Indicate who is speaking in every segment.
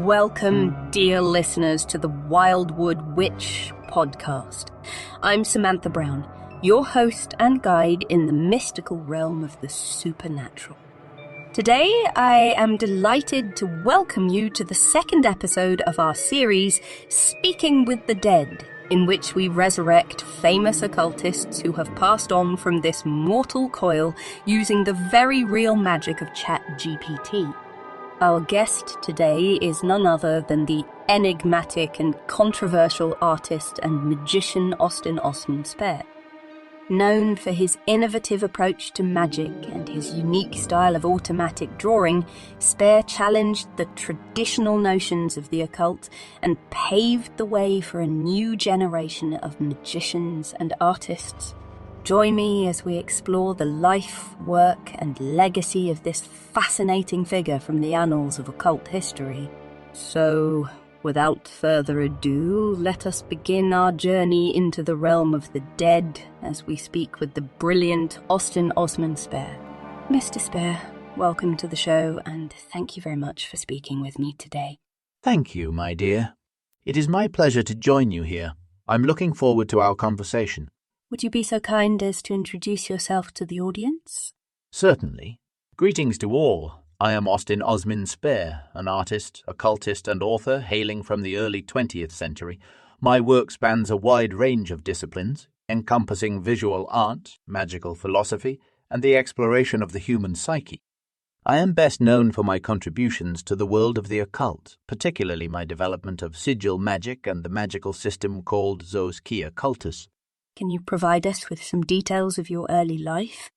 Speaker 1: Welcome, dear listeners, to the Wildwood Witch podcast. I'm Samantha Brown, your host and guide in the mystical realm of the supernatural. Today, I am delighted to welcome you to the second episode of our series, Speaking with the Dead, in which we resurrect famous occultists who have passed on from this mortal coil using the very real magic of ChatGPT. Our guest today is none other than the enigmatic and controversial artist and magician Austin Osman Spare. Known for his innovative approach to magic and his unique style of automatic drawing, Spare challenged the traditional notions of the occult and paved the way for a new generation of magicians and artists. Join me as we explore the life, work, and legacy of this fascinating figure from the annals of occult history. So, without further ado, let us begin our journey into the realm of the dead as we speak with the brilliant Austin Osman Spare. Mr. Spare, welcome to the show, and thank you very much for speaking with me today.
Speaker 2: Thank you, my dear. It is my pleasure to join you here. I'm looking forward to our conversation.
Speaker 1: Would you be so kind as to introduce yourself to the audience?
Speaker 2: Certainly. Greetings to all. I am Austin Osman Spare, an artist, occultist, and author hailing from the early 20th century. My work spans a wide range of disciplines, encompassing visual art, magical philosophy, and the exploration of the human psyche. I am best known for my contributions to the world of the occult, particularly my development of sigil magic and the magical system called Zos Kia Cultus.
Speaker 1: Can you provide us with some details of your early life?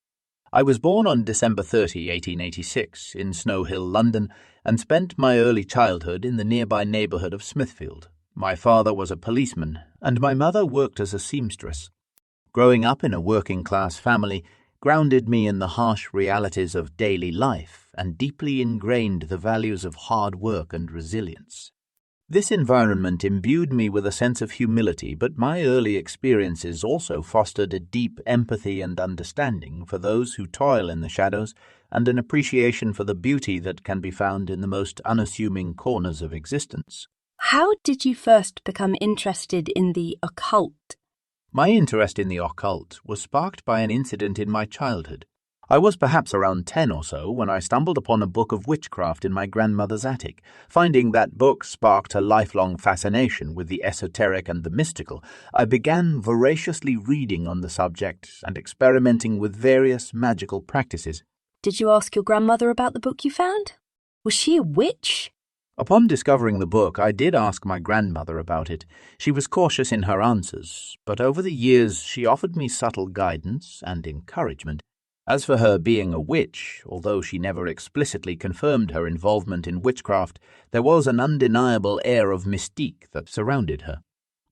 Speaker 2: I was born on December 30, 1886, in Snow Hill, London, and spent my early childhood in the nearby neighbourhood of Smithfield. My father was a policeman, and my mother worked as a seamstress. Growing up in a working-class family grounded me in the harsh realities of daily life and deeply ingrained the values of hard work and resilience. This environment imbued me with a sense of humility, but my early experiences also fostered a deep empathy and understanding for those who toil in the shadows and an appreciation for the beauty that can be found in the most unassuming corners of existence.
Speaker 1: How did you first become interested in the occult?
Speaker 2: My interest in the occult was sparked by an incident in my childhood. I was perhaps around 10 or so when I stumbled upon a book of witchcraft in my grandmother's attic. Finding that book sparked a lifelong fascination with the esoteric and the mystical, I began voraciously reading on the subject and experimenting with various magical practices.
Speaker 1: Did you ask your grandmother about the book you found? Was she a witch?
Speaker 2: Upon discovering the book, I did ask my grandmother about it. She was cautious in her answers, but over the years she offered me subtle guidance and encouragement. As for her being a witch, although she never explicitly confirmed her involvement in witchcraft, there was an undeniable air of mystique that surrounded her.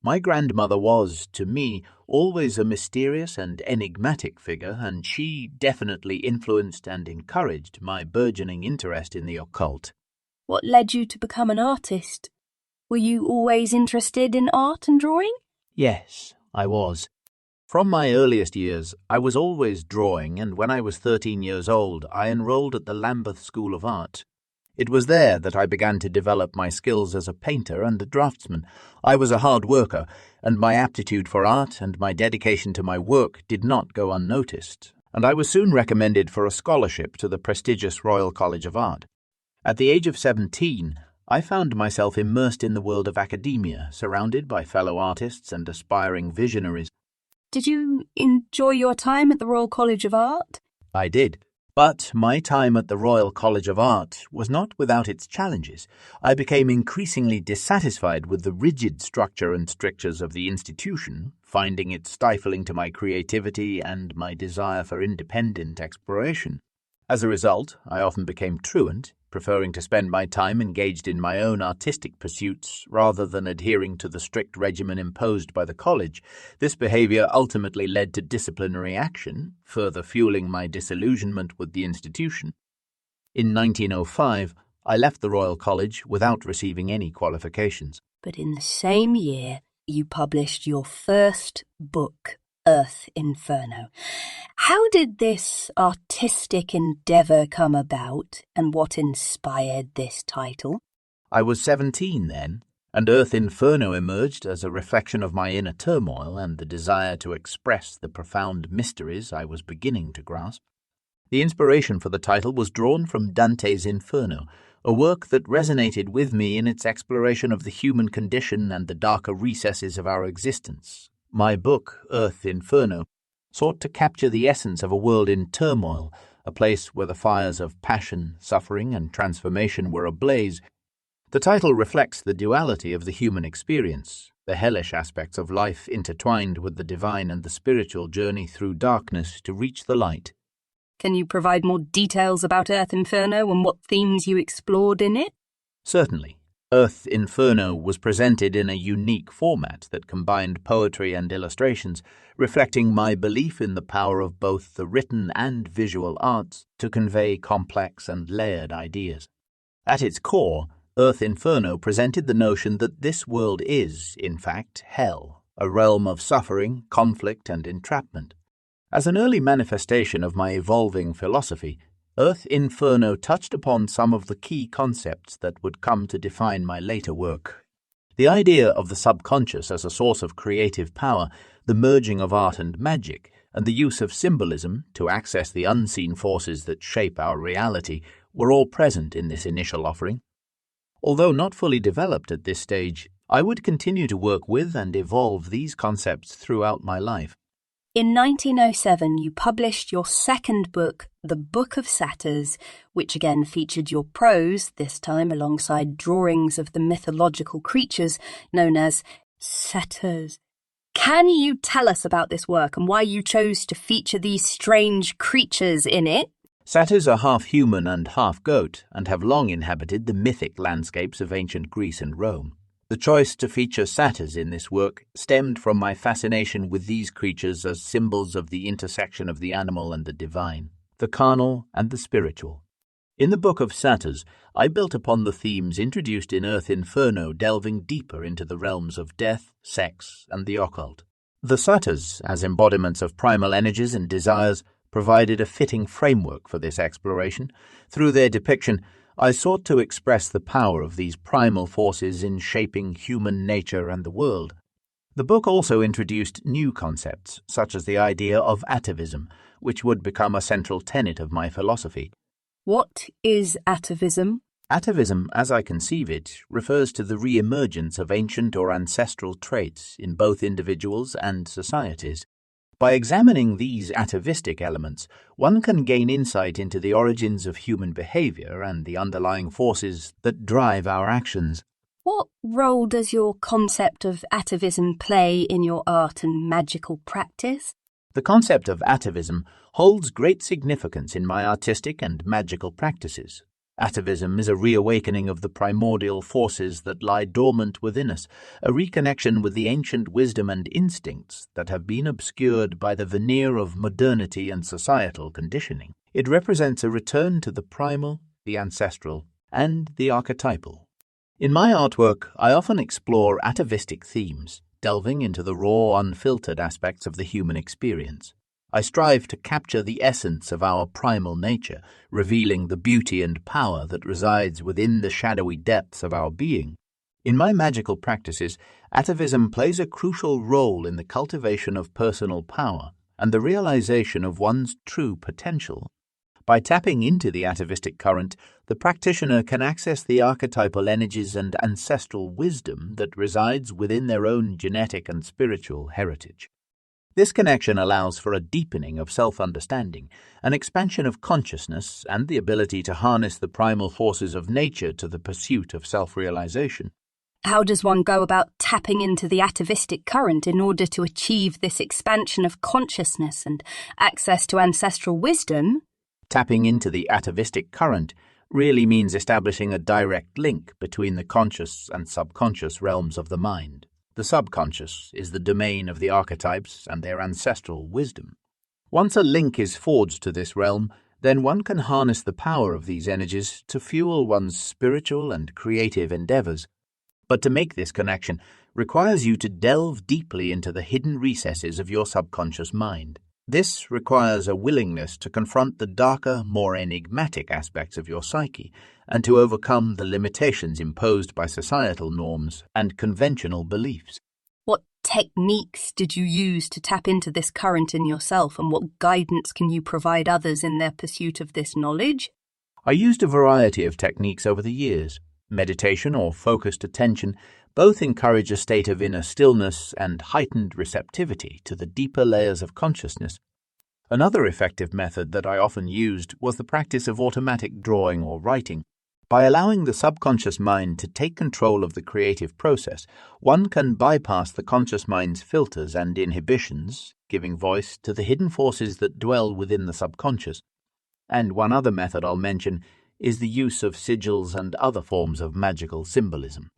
Speaker 2: My grandmother was, to me, always a mysterious and enigmatic figure, and she definitely influenced and encouraged my burgeoning interest in the occult.
Speaker 1: What led you to become an artist? Were you always interested in art and drawing?
Speaker 2: Yes, I was. From my earliest years, I was always drawing, and when I was 13 years old, I enrolled at the Lambeth School of Art. It was there that I began to develop my skills as a painter and a draftsman. I was a hard worker, and my aptitude for art and my dedication to my work did not go unnoticed, and I was soon recommended for a scholarship to the prestigious Royal College of Art. At the age of 17, I found myself immersed in the world of academia, surrounded by fellow artists and aspiring visionaries.
Speaker 1: Did you enjoy your time at the Royal College of Art?
Speaker 2: I did. But my time at the Royal College of Art was not without its challenges. I became increasingly dissatisfied with the rigid structure and strictures of the institution, finding it stifling to my creativity and my desire for independent exploration. As a result, I often became truant, preferring to spend my time engaged in my own artistic pursuits rather than adhering to the strict regimen imposed by the college. This behavior ultimately led to disciplinary action, further fueling my disillusionment with the institution. In 1905, I left the Royal College without receiving any qualifications.
Speaker 1: But in the same year, you published your first book, Earth Inferno. How did this artistic endeavour come about, and what inspired this title?
Speaker 2: I was 17 then, and Earth Inferno emerged as a reflection of my inner turmoil and the desire to express the profound mysteries I was beginning to grasp. The inspiration for the title was drawn from Dante's Inferno, a work that resonated with me in its exploration of the human condition and the darker recesses of our existence. My book, Earth Inferno, sought to capture the essence of a world in turmoil, a place where the fires of passion, suffering, and transformation were ablaze. The title reflects the duality of the human experience, the hellish aspects of life intertwined with the divine and the spiritual journey through darkness to reach the light.
Speaker 1: Can you provide more details about Earth Inferno and what themes you explored in it?
Speaker 2: Certainly. Earth Inferno was presented in a unique format that combined poetry and illustrations, reflecting my belief in the power of both the written and visual arts to convey complex and layered ideas. At its core, Earth Inferno presented the notion that this world is, in fact, hell, a realm of suffering, conflict, and entrapment. As an early manifestation of my evolving philosophy, Earth Inferno touched upon some of the key concepts that would come to define my later work. The idea of the subconscious as a source of creative power, the merging of art and magic, and the use of symbolism to access the unseen forces that shape our reality were all present in this initial offering. Although not fully developed at this stage, I would continue to work with and evolve these concepts throughout my life.
Speaker 1: In 1907, you published your second book, The Book of Satyrs, which again featured your prose, this time alongside drawings of the mythological creatures known as satyrs. Can you tell us about this work and why you chose to feature these strange creatures in it?
Speaker 2: Satyrs are half human and half goat, and have long inhabited the mythic landscapes of ancient Greece and Rome. The choice to feature satyrs in this work stemmed from my fascination with these creatures as symbols of the intersection of the animal and the divine, the carnal and the spiritual. In the Book of Satyrs, I built upon the themes introduced in Earth Inferno, delving deeper into the realms of death, sex, and the occult. The satyrs, as embodiments of primal energies and desires, provided a fitting framework for this exploration. Through their depiction, I sought to express the power of these primal forces in shaping human nature and the world. The book also introduced new concepts, such as the idea of atavism, which would become a central tenet of my philosophy.
Speaker 1: What is atavism?
Speaker 2: Atavism, as I conceive it, refers to the re-emergence of ancient or ancestral traits in both individuals and societies. By examining these atavistic elements, one can gain insight into the origins of human behavior and the underlying forces that drive our actions.
Speaker 1: What role does your concept of atavism play in your art and magical practice?
Speaker 2: The concept of atavism holds great significance in my artistic and magical practices. Atavism is a reawakening of the primordial forces that lie dormant within us, a reconnection with the ancient wisdom and instincts that have been obscured by the veneer of modernity and societal conditioning. It represents a return to the primal, the ancestral, and the archetypal. In my artwork, I often explore atavistic themes, delving into the raw, unfiltered aspects of the human experience. I strive to capture the essence of our primal nature, revealing the beauty and power that resides within the shadowy depths of our being. In my magical practices, atavism plays a crucial role in the cultivation of personal power and the realization of one's true potential. By tapping into the atavistic current, the practitioner can access the archetypal energies and ancestral wisdom that resides within their own genetic and spiritual heritage. This connection allows for a deepening of self-understanding, an expansion of consciousness, and the ability to harness the primal forces of nature to the pursuit of self-realization.
Speaker 1: How does one go about tapping into the atavistic current in order to achieve this expansion of consciousness and access to ancestral wisdom?
Speaker 2: Tapping into the atavistic current really means establishing a direct link between the conscious and subconscious realms of the mind. The subconscious is the domain of the archetypes and their ancestral wisdom. Once a link is forged to this realm, then one can harness the power of these energies to fuel one's spiritual and creative endeavors. But to make this connection requires you to delve deeply into the hidden recesses of your subconscious mind. This requires a willingness to confront the darker, more enigmatic aspects of your psyche and to overcome the limitations imposed by societal norms and conventional beliefs.
Speaker 1: What techniques did you use to tap into this current in yourself, and what guidance can you provide others in their pursuit of this knowledge?
Speaker 2: I used a variety of techniques over the years. Meditation or focused attention both encourage a state of inner stillness and heightened receptivity to the deeper layers of consciousness. Another effective method that I often used was the practice of automatic drawing or writing. By allowing the subconscious mind to take control of the creative process, one can bypass the conscious mind's filters and inhibitions, giving voice to the hidden forces that dwell within the subconscious. And one other method I'll mention is the use of sigils and other forms of magical symbolism.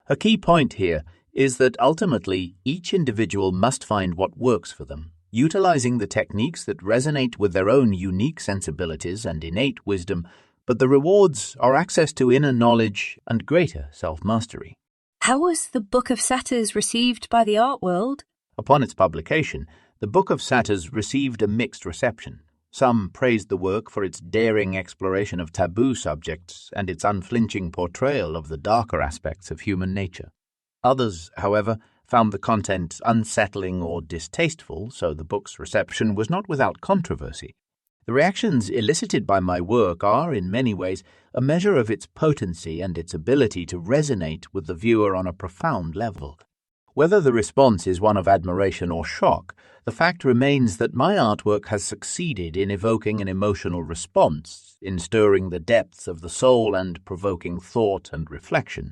Speaker 2: A key point here is that ultimately each individual must find what works for them, utilizing the techniques that resonate with their own unique sensibilities and innate wisdom, but the rewards are access to inner knowledge and greater self-mastery.
Speaker 1: How was the Book of Satyrs received by the art world?
Speaker 2: Upon its publication, the Book of Satyrs received a mixed reception. Some praised the work for its daring exploration of taboo subjects and its unflinching portrayal of the darker aspects of human nature. Others, however, found the content unsettling or distasteful, so the book's reception was not without controversy. The reactions elicited by my work are, in many ways, a measure of its potency and its ability to resonate with the viewer on a profound level. Whether the response is one of admiration or shock, the fact remains that my artwork has succeeded in evoking an emotional response, in stirring the depths of the soul and provoking thought and reflection.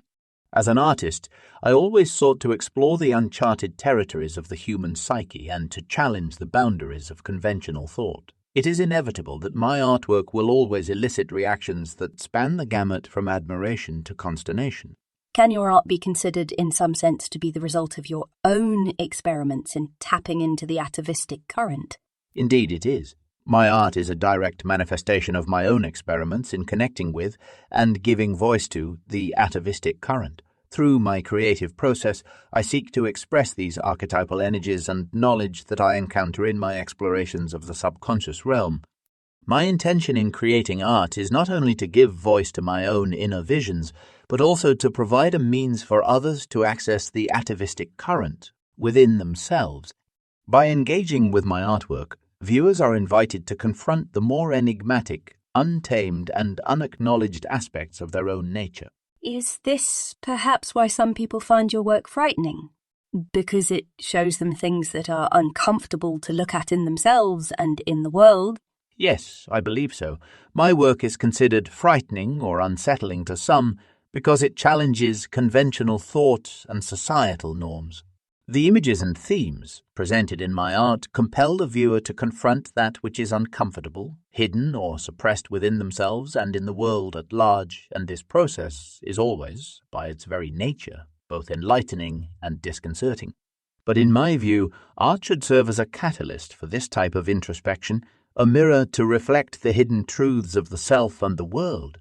Speaker 2: As an artist, I always sought to explore the uncharted territories of the human psyche and to challenge the boundaries of conventional thought. It is inevitable that my artwork will always elicit reactions that span the gamut from admiration to consternation.
Speaker 1: Can your art be considered in some sense to be the result of your own experiments in tapping into the atavistic current?
Speaker 2: Indeed it is. My art is a direct manifestation of my own experiments in connecting with and giving voice to the atavistic current. Through my creative process, I seek to express these archetypal energies and knowledge that I encounter in my explorations of the subconscious realm. My intention in creating art is not only to give voice to my own inner visions, but also to provide a means for others to access the atavistic current within themselves. By engaging with my artwork, viewers are invited to confront the more enigmatic, untamed, and unacknowledged aspects of their own nature.
Speaker 1: Is this perhaps why some people find your work frightening? Because it shows them things that are uncomfortable to look at in themselves and in the world?
Speaker 2: Yes, I believe so. My work is considered frightening or unsettling to some because it challenges conventional thought and societal norms. The images and themes presented in my art compel the viewer to confront that which is uncomfortable, hidden or suppressed within themselves and in the world at large, and this process is always, by its very nature, both enlightening and disconcerting. But in my view, art should serve as a catalyst for this type of introspection, a mirror to reflect the hidden truths of the self and the world.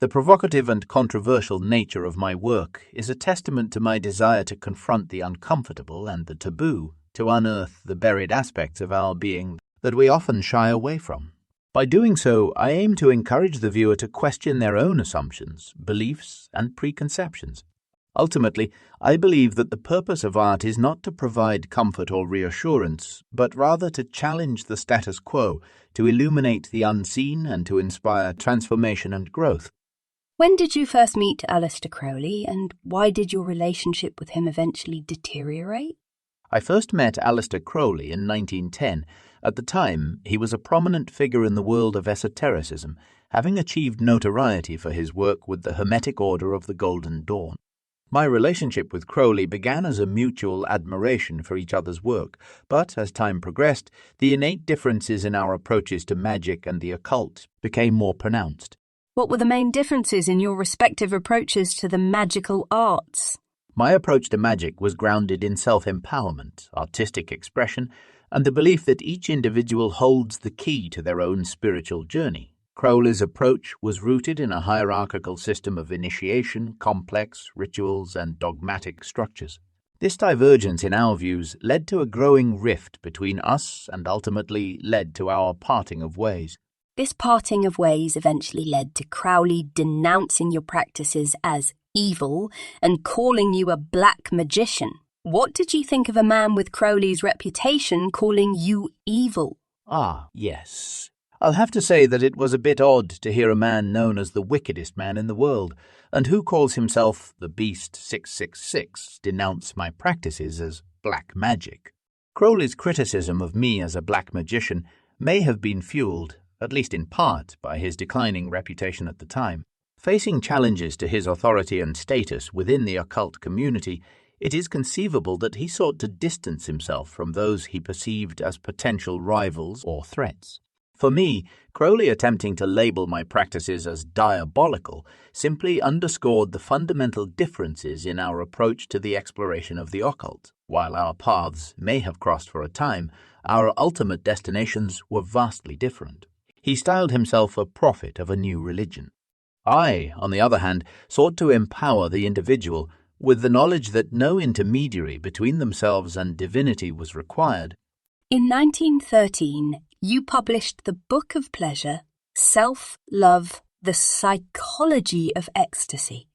Speaker 2: The provocative and controversial nature of my work is a testament to my desire to confront the uncomfortable and the taboo, to unearth the buried aspects of our being that we often shy away from. By doing so, I aim to encourage the viewer to question their own assumptions, beliefs, and preconceptions. Ultimately, I believe that the purpose of art is not to provide comfort or reassurance, but rather to challenge the status quo, to illuminate the unseen, and to inspire transformation and growth.
Speaker 1: When did you first meet Aleister Crowley, and why did your relationship with him eventually deteriorate?
Speaker 2: I first met Aleister Crowley in 1910. At the time, he was a prominent figure in the world of esotericism, having achieved notoriety for his work with the Hermetic Order of the Golden Dawn. My relationship with Crowley began as a mutual admiration for each other's work, but as time progressed, the innate differences in our approaches to magic and the occult became more pronounced.
Speaker 1: What were the main differences in your respective approaches to the magical arts?
Speaker 2: My approach to magic was grounded in self-empowerment, artistic expression, and the belief that each individual holds the key to their own spiritual journey. Crowley's approach was rooted in a hierarchical system of initiation, complex rituals, and dogmatic structures. This divergence in our views led to a growing rift between us and ultimately led to our parting of ways.
Speaker 1: This parting of ways eventually led to Crowley denouncing your practices as evil and calling you a black magician. What did you think of a man with Crowley's reputation calling you evil?
Speaker 2: Ah, yes. I'll have to say that it was a bit odd to hear a man known as the wickedest man in the world, and who calls himself the Beast 666, denounce my practices as black magic. Crowley's criticism of me as a black magician may have been fueled, at least in part, by his declining reputation at the time. Facing challenges to his authority and status within the occult community, it is conceivable that he sought to distance himself from those he perceived as potential rivals or threats. For me, Crowley attempting to label my practices as diabolical simply underscored the fundamental differences in our approach to the exploration of the occult. While our paths may have crossed for a time, our ultimate destinations were vastly different. He styled himself a prophet of a new religion. I, on the other hand, sought to empower the individual with the knowledge that no intermediary between themselves and divinity was required.
Speaker 1: In 1913, you published the Book of Pleasure, Self-Love, the Psychology of Ecstasy.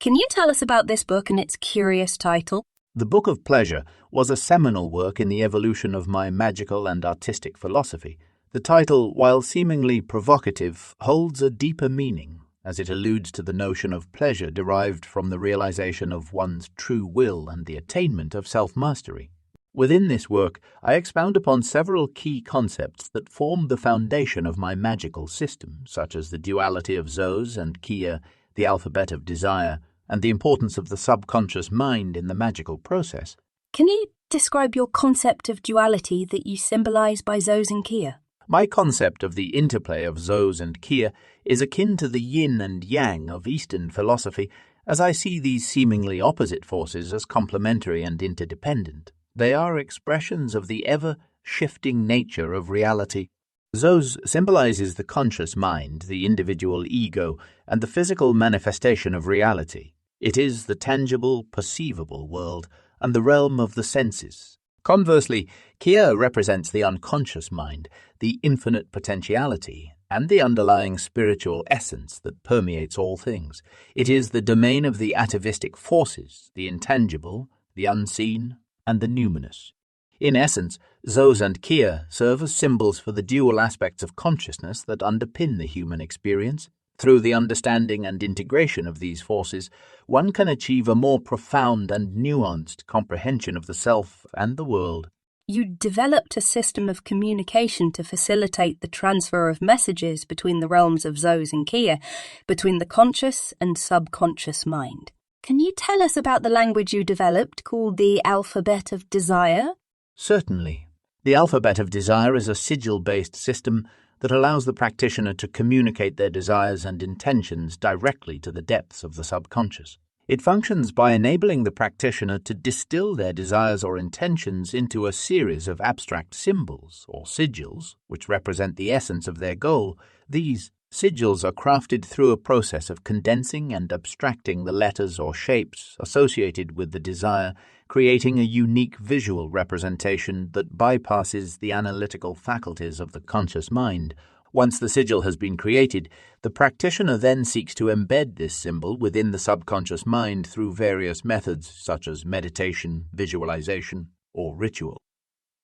Speaker 1: Can you tell us about this book and its curious title?
Speaker 2: The Book of Pleasure was a seminal work in the evolution of my magical and artistic philosophy. The title, while seemingly provocative, holds a deeper meaning, as it alludes to the notion of pleasure derived from the realization of one's true will and the attainment of self-mastery. Within this work, I expound upon several key concepts that form the foundation of my magical system, such as the duality of Zos and Kia, the alphabet of desire, and the importance of the subconscious mind in the magical process.
Speaker 1: Can you describe your concept of duality that you symbolize by Zos and Kia?
Speaker 2: My concept of the interplay of Zos and Kia is akin to the yin and yang of Eastern philosophy, as I see these seemingly opposite forces as complementary and interdependent. They are expressions of the ever-shifting nature of reality. Zos symbolizes the conscious mind, the individual ego, and the physical manifestation of reality. It is the tangible, perceivable world and the realm of the senses. Conversely, Kia represents the unconscious mind, the infinite potentiality, and the underlying spiritual essence that permeates all things. It is the domain of the atavistic forces, the intangible, the unseen, and the numinous. In essence, Zos and Kia serve as symbols for the dual aspects of consciousness that underpin the human experience. Through the understanding and integration of these forces, one can achieve a more profound and nuanced comprehension of the self and the world.
Speaker 1: You developed a system of communication to facilitate the transfer of messages between the realms of Zos and Kia, between the conscious and subconscious mind. Can you tell us about the language you developed called the Alphabet of Desire?
Speaker 2: Certainly. The Alphabet of Desire is a sigil-based system that allows the practitioner to communicate their desires and intentions directly to the depths of the subconscious. It functions by enabling the practitioner to distill their desires or intentions into a series of abstract symbols, or sigils, which represent the essence of their goal. These sigils are crafted through a process of condensing and abstracting the letters or shapes associated with the desire, creating a unique visual representation that bypasses the analytical faculties of the conscious mind. Once the sigil has been created, the practitioner then seeks to embed this symbol within the subconscious mind through various methods such as meditation, visualization, or ritual.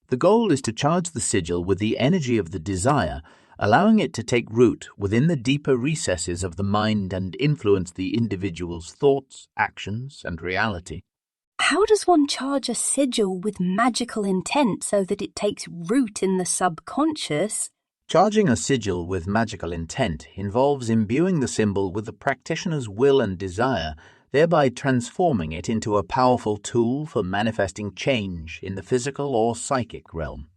Speaker 2: The goal is to charge the sigil with the energy of the desire, allowing it to take root within the deeper recesses of the mind and influence the individual's thoughts, actions, and reality.
Speaker 1: How does one charge a sigil with magical intent so that it takes root in the subconscious?
Speaker 2: Charging a sigil with magical intent involves imbuing the symbol with the practitioner's will and desire, thereby transforming it into a powerful tool for manifesting change in the physical or psychic realm.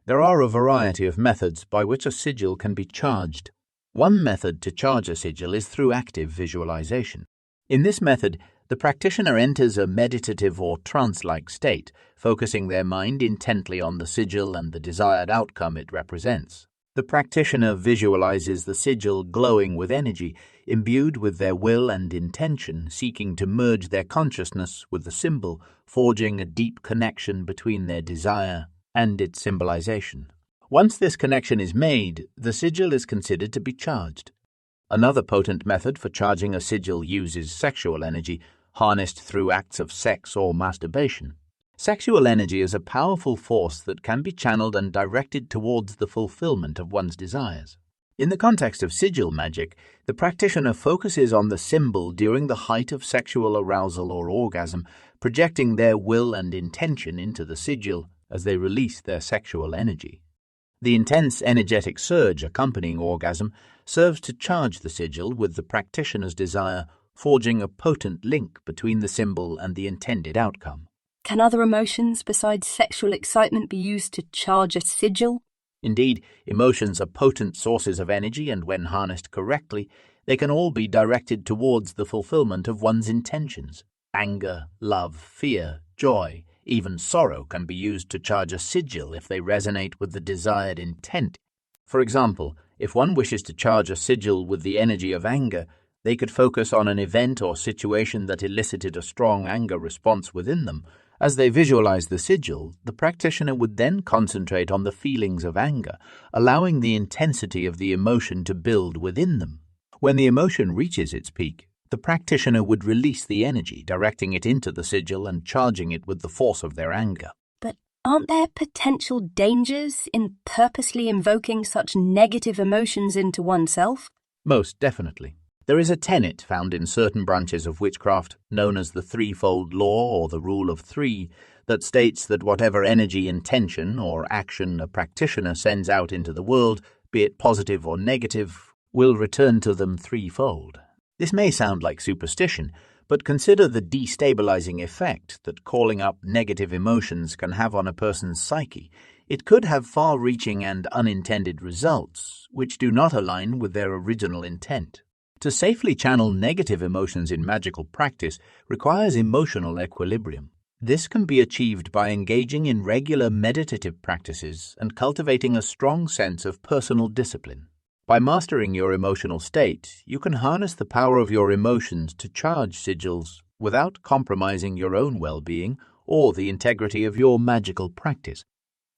Speaker 2: There are a variety of methods by which a sigil can be charged. One method to charge a sigil is through active visualization. In this method, the practitioner enters a meditative or trance-like state, focusing their mind intently on the sigil and the desired outcome it represents. The The practitioner visualizes the sigil glowing with energy, imbued with their will and intention, seeking to merge their consciousness with the symbol, forging a deep connection between their desire and its symbolization. Once this connection is made, the sigil is considered to be charged. Another potent method for charging a sigil uses sexual energy, harnessed through acts of sex or masturbation. Sexual energy is a powerful force that can be channeled and directed towards the fulfillment of one's desires. In the context of sigil magic, the practitioner focuses on the symbol during the height of sexual arousal or orgasm, projecting their will and intention into the sigil as they release their sexual energy. The intense energetic surge accompanying orgasm serves to charge the sigil with the practitioner's desire, forging a potent link between the symbol and the intended outcome.
Speaker 1: Can other emotions besides sexual excitement be used to charge a sigil?
Speaker 2: Indeed, emotions are potent sources of energy, and when harnessed correctly, they can all be directed towards the fulfillment of one's intentions. Anger, love, fear, joy, even sorrow can be used to charge a sigil if they resonate with the desired intent. For example, if one wishes to charge a sigil with the energy of anger, they could focus on an event or situation that elicited a strong anger response within them. As they visualize the sigil, the practitioner would then concentrate on the feelings of anger, allowing the intensity of the emotion to build within them. When the emotion reaches its peak, the practitioner would release the energy, directing it into the sigil and charging it with the force of their anger.
Speaker 1: But aren't there potential dangers in purposely invoking such negative emotions into oneself?
Speaker 2: Most definitely. There is a tenet found in certain branches of witchcraft, known as the threefold law or the rule of three, that states that whatever energy, intention, or action a practitioner sends out into the world, be it positive or negative, will return to them threefold. This may sound like superstition, but consider the destabilizing effect that calling up negative emotions can have on a person's psyche. It could have far-reaching and unintended results, which do not align with their original intent. To safely channel negative emotions in magical practice requires emotional equilibrium. This can be achieved by engaging in regular meditative practices and cultivating a strong sense of personal discipline. By mastering your emotional state, you can harness the power of your emotions to charge sigils without compromising your own well-being or the integrity of your magical practice.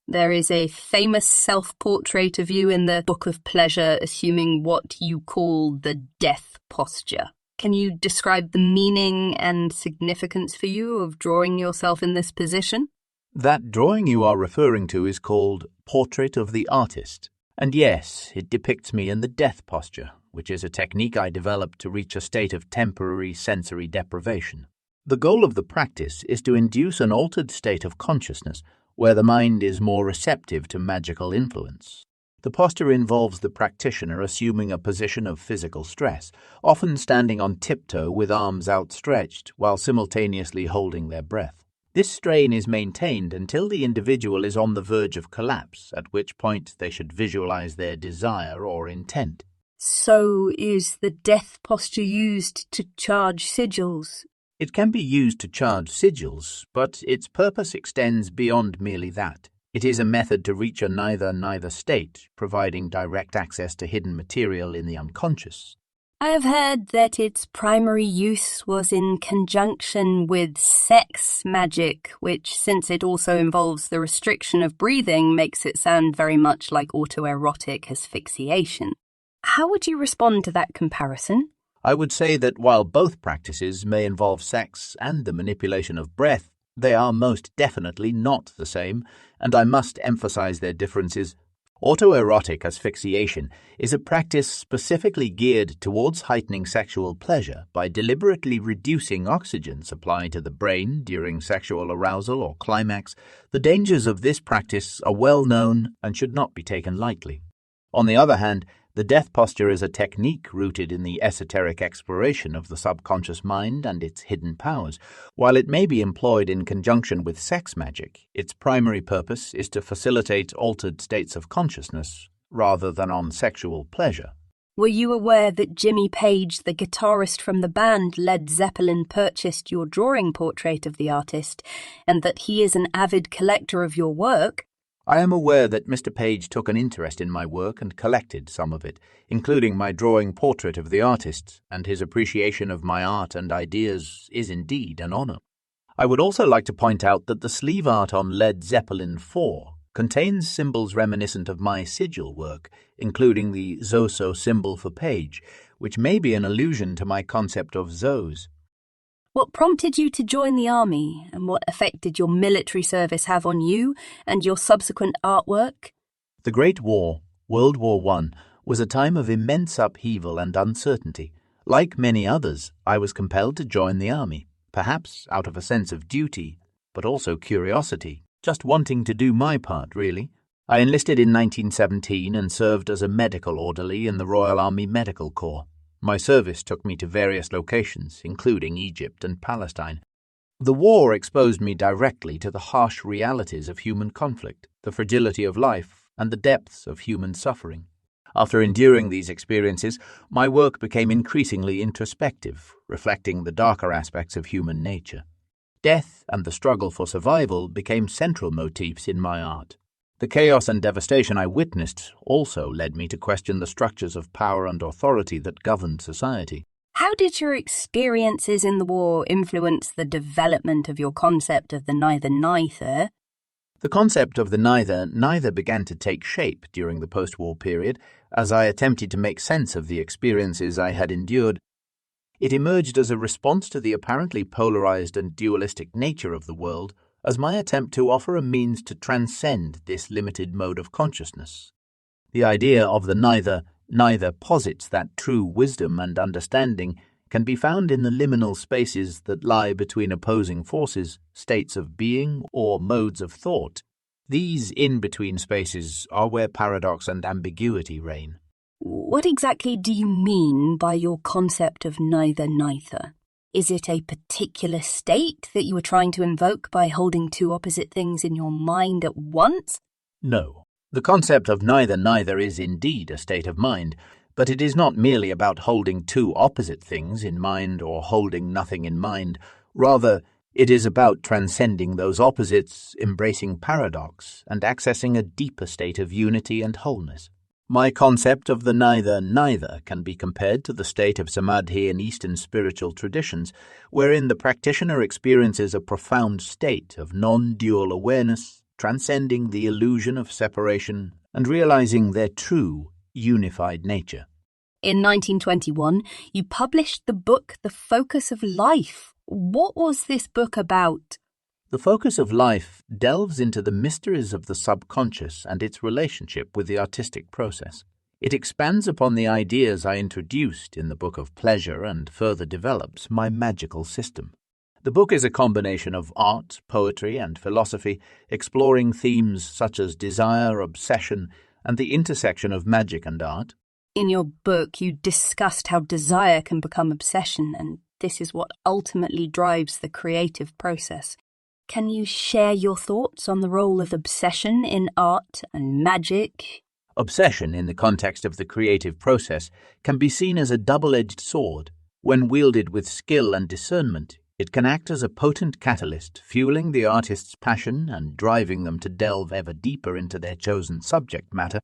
Speaker 1: There is a famous self-portrait of you in the Book of Pleasure assuming what you call the death posture. Can you describe the meaning and significance for you of drawing yourself in this position?
Speaker 2: That drawing you are referring to is called Portrait of the Artist. And yes, it depicts me in the death posture, which is a technique I developed to reach a state of temporary sensory deprivation. The goal of the practice is to induce an altered state of consciousness, where the mind is more receptive to magical influence. The posture involves the practitioner assuming a position of physical stress, often standing on tiptoe with arms outstretched while simultaneously holding their breath. This strain is maintained until the individual is on the verge of collapse, at which point they should visualize their desire or intent.
Speaker 1: So is the death posture used to charge sigils?
Speaker 2: It can be used to charge sigils, but its purpose extends beyond merely that. It is a method to reach a neither-neither state, providing direct access to hidden material in the unconscious.
Speaker 1: I have heard that its primary use was in conjunction with sex magic, which, since it also involves the restriction of breathing, makes it sound very much like autoerotic asphyxiation. How would you respond to that comparison?
Speaker 2: I would say that while both practices may involve sex and the manipulation of breath, they are most definitely not the same, and I must emphasize their differences. Autoerotic asphyxiation is a practice specifically geared towards heightening sexual pleasure by deliberately reducing oxygen supply to the brain during sexual arousal or climax. The dangers of this practice are well known and should not be taken lightly. On the other hand, the death posture is a technique rooted in the esoteric exploration of the subconscious mind and its hidden powers. While it may be employed in conjunction with sex magic, its primary purpose is to facilitate altered states of consciousness rather than on sexual pleasure.
Speaker 1: Were you aware that Jimmy Page, the guitarist from the band Led Zeppelin, purchased your drawing portrait of the artist, and that he is an avid collector of your work?
Speaker 2: I am aware that Mr. Page took an interest in my work and collected some of it, including my drawing portrait of the artist, and his appreciation of my art and ideas is indeed an honor. I would also like to point out that the sleeve art on Led Zeppelin 4 contains symbols reminiscent of my sigil work, including the Zoso symbol for Page, which may be an allusion to my concept of Zos.
Speaker 1: What prompted you to join the army, and what effect did your military service have on you and your subsequent artwork?
Speaker 2: The Great War, World War I, was a time of immense upheaval and uncertainty. Like many others, I was compelled to join the army, perhaps out of a sense of duty, but also curiosity, just wanting to do my part, really. I enlisted in 1917 and served as a medical orderly in the Royal Army Medical Corps. My service took me to various locations, including Egypt and Palestine. The war exposed me directly to the harsh realities of human conflict, the fragility of life, and the depths of human suffering. After enduring these experiences, my work became increasingly introspective, reflecting the darker aspects of human nature. Death and the struggle for survival became central motifs in my art. The chaos and devastation I witnessed also led me to question the structures of power and authority that governed society.
Speaker 1: How did your experiences in the war influence the development of your concept of the neither-neither?
Speaker 2: The concept of the neither began to take shape during the post-war period as I attempted to make sense of the experiences I had endured. It emerged as a response to the apparently polarized and dualistic nature of the world, as my attempt to offer a means to transcend this limited mode of consciousness. The idea of the neither posits that true wisdom and understanding can be found in the liminal spaces that lie between opposing forces, states of being, or modes of thought. These in-between spaces are where paradox and ambiguity reign.
Speaker 1: What exactly do you mean by your concept of neither-neither? Is it a particular state that you were trying to invoke by holding two opposite things in your mind at once?
Speaker 2: No. The concept of neither is indeed a state of mind, but it is not merely about holding two opposite things in mind or holding nothing in mind. Rather, it is about transcending those opposites, embracing paradox, and accessing a deeper state of unity and wholeness. My concept of the neither can be compared to the state of samadhi in Eastern spiritual traditions, wherein the practitioner experiences a profound state of non-dual awareness, transcending the illusion of separation and realizing their true, unified nature.
Speaker 1: In 1921, you published the book The Focus of Life. What was this book about?
Speaker 2: The Focus of Life delves into the mysteries of the subconscious and its relationship with the artistic process. It expands upon the ideas I introduced in the Book of Pleasure and further develops my magical system. The book is a combination of art, poetry, and philosophy, exploring themes such as desire, obsession, and the intersection of magic and art.
Speaker 1: In your book, you discussed how desire can become obsession, and this is what ultimately drives the creative process. Can you share your thoughts on the role of obsession in art and magic?
Speaker 2: Obsession, in the context of the creative process, can be seen as a double-edged sword. When wielded with skill and discernment, it can act as a potent catalyst, fueling the artist's passion and driving them to delve ever deeper into their chosen subject matter.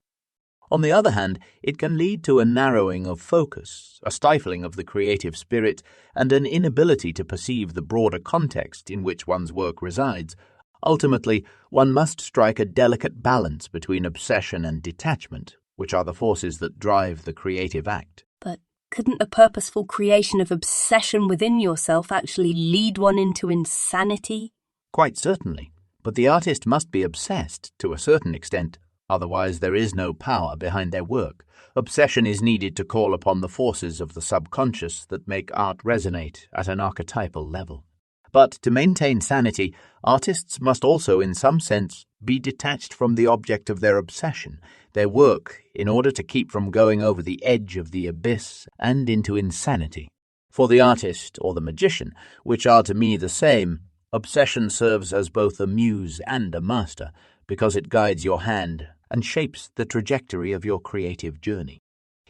Speaker 2: On the other hand, it can lead to a narrowing of focus, a stifling of the creative spirit, and an inability to perceive the broader context in which one's work resides. Ultimately, one must strike a delicate balance between obsession and detachment, which are the forces that drive the creative act.
Speaker 1: But couldn't the purposeful creation of obsession within yourself actually lead one into insanity?
Speaker 2: Quite certainly, but the artist must be obsessed to a certain extent. Otherwise, there is no power behind their work. Obsession is needed to call upon the forces of the subconscious that make art resonate at an archetypal level. But to maintain sanity, artists must also, in some sense, be detached from the object of their obsession, their work, in order to keep from going over the edge of the abyss and into insanity. For the artist or the magician, which are to me the same, obsession serves as both a muse and a master, because it guides your hand and shapes the trajectory of your creative journey.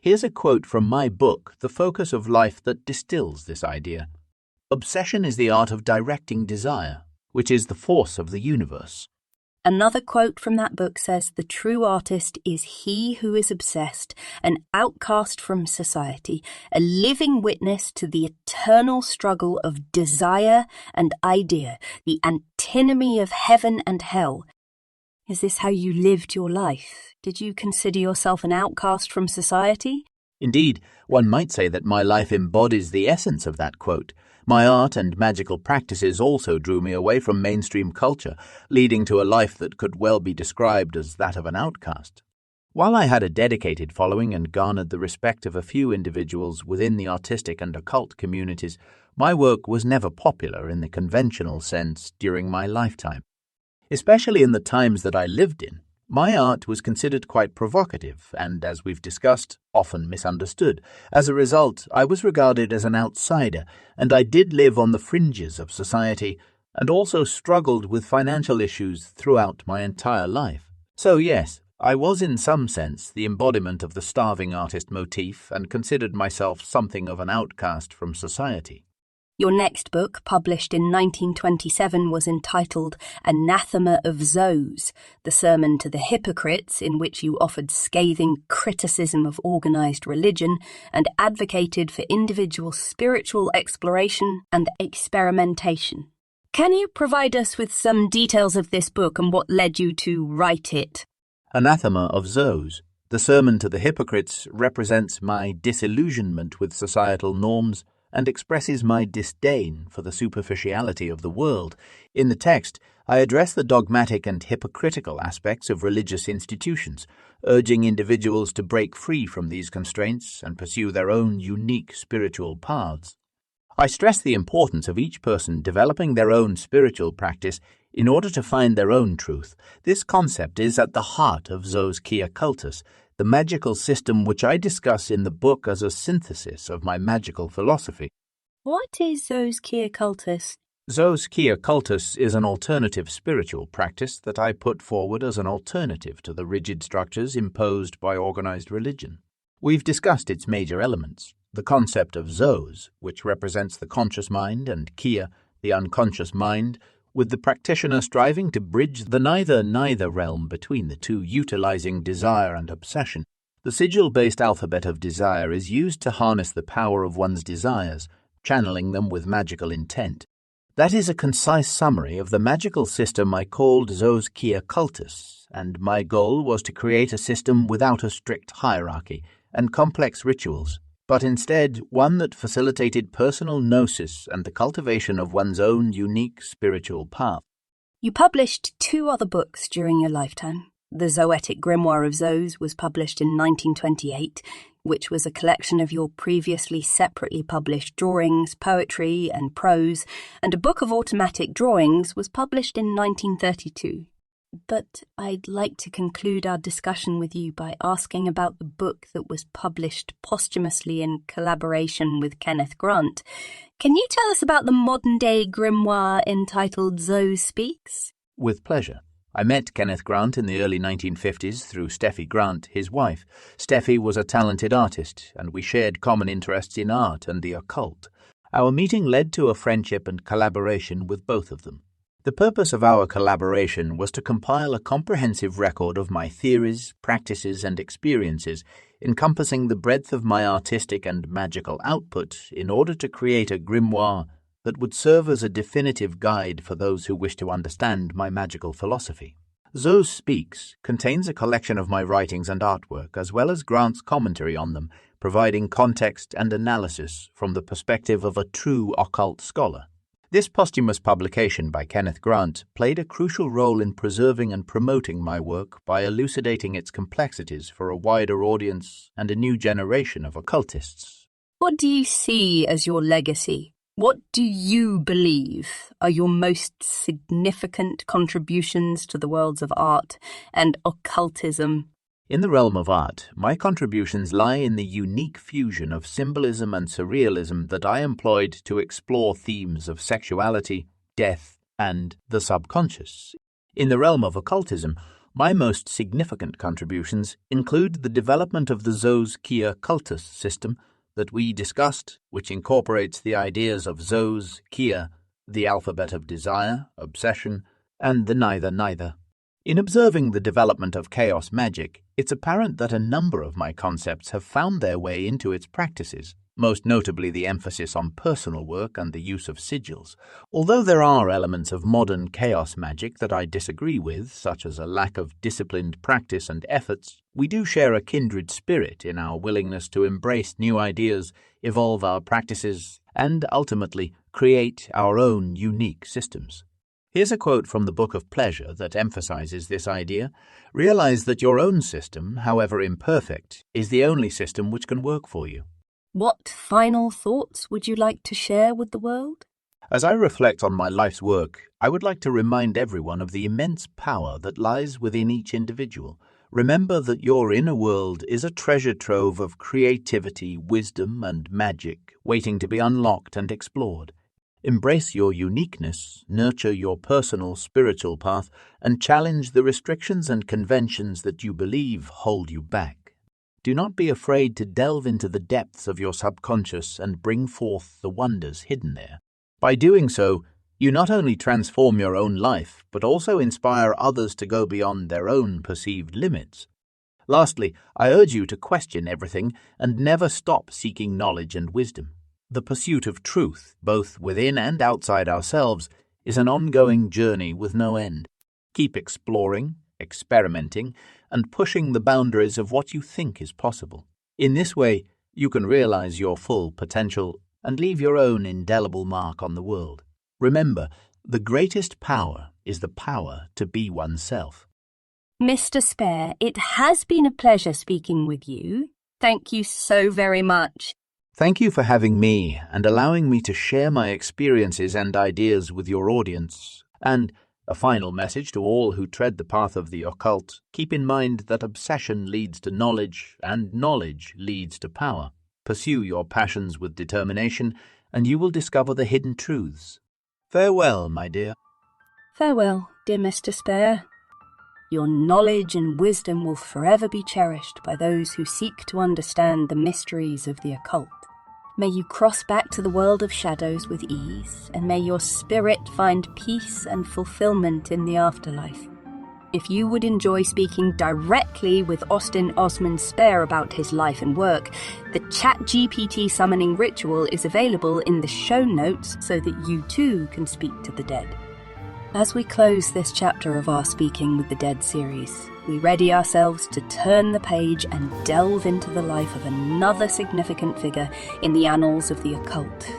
Speaker 2: Here's a quote from my book, The Focus of Life, that distills this idea. Obsession is the art of directing desire, which is the force of the universe.
Speaker 1: Another quote from that book says, "The true artist is he who is obsessed, an outcast from society, a living witness to the eternal struggle of desire and idea, the antinomy of heaven and hell." Is this how you lived your life? Did you consider yourself an outcast from society?
Speaker 2: Indeed, one might say that my life embodies the essence of that quote. My art and magical practices also drew me away from mainstream culture, leading to a life that could well be described as that of an outcast. While I had a dedicated following and garnered the respect of a few individuals within the artistic and occult communities, my work was never popular in the conventional sense during my lifetime. Especially in the times that I lived in, my art was considered quite provocative and, as we've discussed, often misunderstood. As a result, I was regarded as an outsider, and I did live on the fringes of society and also struggled with financial issues throughout my entire life. So yes, I was in some sense the embodiment of the starving artist motif and considered myself something of an outcast from society.
Speaker 1: Your next book, published in 1927, was entitled Anathema of Zos, the sermon to the hypocrites, in which you offered scathing criticism of organized religion and advocated for individual spiritual exploration and experimentation. Can you provide us with some details of this book and what led you to write it?
Speaker 2: Anathema of Zos, the sermon to the hypocrites, represents my disillusionment with societal norms and expresses my disdain for the superficiality of the world. In the text, I address the dogmatic and hypocritical aspects of religious institutions, urging individuals to break free from these constraints and pursue their own unique spiritual paths. I stress the importance of each person developing their own spiritual practice in order to find their own truth. This concept is at the heart of Zos Kia Cultus, the magical system which I discuss in the book as a synthesis of my magical philosophy.
Speaker 1: What is Zos Kia Cultus?
Speaker 2: Zos Kia Cultus is an alternative spiritual practice that I put forward as an alternative to the rigid structures imposed by organized religion. We've discussed its major elements: the concept of Zos, which represents the conscious mind, and Kia, the unconscious mind, with the practitioner striving to bridge the neither-neither realm between the two, utilizing desire and obsession. The sigil-based alphabet of desire is used to harness the power of one's desires, channeling them with magical intent. That is a concise summary of the magical system I called Zos Kia Cultus, and my goal was to create a system without a strict hierarchy and complex rituals, but instead one that facilitated personal gnosis and the cultivation of one's own unique spiritual path.
Speaker 1: You published 2 other books during your lifetime. The Zoetic Grimoire of Zos was published in 1928, which was a collection of your previously separately published drawings, poetry, and prose, and a book of automatic drawings was published in 1932. But I'd like to conclude our discussion with you by asking about the book that was published posthumously in collaboration with Kenneth Grant. Can you tell us about the modern-day grimoire entitled Zos Speaks?
Speaker 2: With pleasure. I met Kenneth Grant in the early 1950s through Steffi Grant, his wife. Steffi was a talented artist, and we shared common interests in art and the occult. Our meeting led to a friendship and collaboration with both of them. The purpose of our collaboration was to compile a comprehensive record of my theories, practices, and experiences, encompassing the breadth of my artistic and magical output in order to create a grimoire that would serve as a definitive guide for those who wish to understand my magical philosophy. Zos Speaks contains a collection of my writings and artwork, as well as Grant's commentary on them, providing context and analysis from the perspective of a true occult scholar. This posthumous publication by Kenneth Grant played a crucial role in preserving and promoting my work by elucidating its complexities for a wider audience and a new generation of occultists.
Speaker 1: What do you see as your legacy? What do you believe are your most significant contributions to the worlds of art and occultism?
Speaker 2: In the realm of art, my contributions lie in the unique fusion of symbolism and surrealism that I employed to explore themes of sexuality, death, and the subconscious. In the realm of occultism, my most significant contributions include the development of the Zos Kia Cultus system that we discussed, which incorporates the ideas of Zos, Kia, the alphabet of desire, obsession, and the neither-neither. In observing the development of chaos magic, it's apparent that a number of my concepts have found their way into its practices, most notably the emphasis on personal work and the use of sigils. Although there are elements of modern chaos magic that I disagree with, such as a lack of disciplined practice and efforts, we do share a kindred spirit in our willingness to embrace new ideas, evolve our practices, and ultimately create our own unique systems. Here's a quote from the Book of Pleasure that emphasizes this idea. Realize that your own system, however imperfect, is the only system which can work for you.
Speaker 1: What final thoughts would you like to share with the world?
Speaker 2: As I reflect on my life's work, I would like to remind everyone of the immense power that lies within each individual. Remember that your inner world is a treasure trove of creativity, wisdom, and magic waiting to be unlocked and explored. Embrace your uniqueness, nurture your personal spiritual path, and challenge the restrictions and conventions that you believe hold you back. Do not be afraid to delve into the depths of your subconscious and bring forth the wonders hidden there. By doing so, you not only transform your own life, but also inspire others to go beyond their own perceived limits. Lastly, I urge you to question everything and never stop seeking knowledge and wisdom. The pursuit of truth, both within and outside ourselves, is an ongoing journey with no end. Keep exploring, experimenting, and pushing the boundaries of what you think is possible. In this way, you can realize your full potential and leave your own indelible mark on the world. Remember, the greatest power is the power to be oneself.
Speaker 1: Mr. Spare, it has been a pleasure speaking with you. Thank you so very much.
Speaker 2: Thank you for having me and allowing me to share my experiences and ideas with your audience. And a final message to all who tread the path of the occult: keep in mind that obsession leads to knowledge, and knowledge leads to power. Pursue your passions with determination, and you will discover the hidden truths. Farewell, my dear.
Speaker 1: Farewell, dear Mr. Spare. Your knowledge and wisdom will forever be cherished by those who seek to understand the mysteries of the occult. May you cross back to the world of shadows with ease, and may your spirit find peace and fulfillment in the afterlife. If you would enjoy speaking directly with Austin Osman Spare about his life and work, the ChatGPT summoning ritual is available in the show notes so that you too can speak to the dead. As we close this chapter of our Speaking with the Dead series, we ready ourselves to turn the page and delve into the life of another significant figure in the annals of the occult.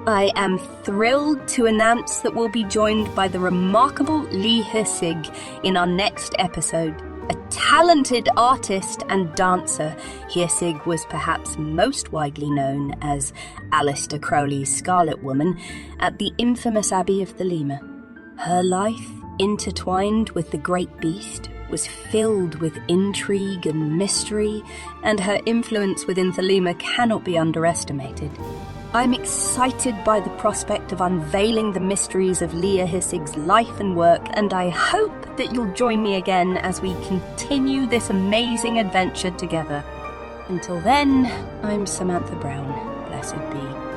Speaker 1: I am thrilled to announce that we'll be joined by the remarkable Lee Hirsig in our next episode. A talented artist and dancer, Hirsig was perhaps most widely known as Aleister Crowley's Scarlet Woman at the infamous Abbey of Thelema. Her life, intertwined with the Great Beast, was filled with intrigue and mystery, and her influence within Thelema cannot be underestimated. I'm excited by the prospect of unveiling the mysteries of Lee Hirsig's life and work, and I hope that you'll join me again as we continue this amazing adventure together. Until then, I'm Samantha Brown. Blessed be.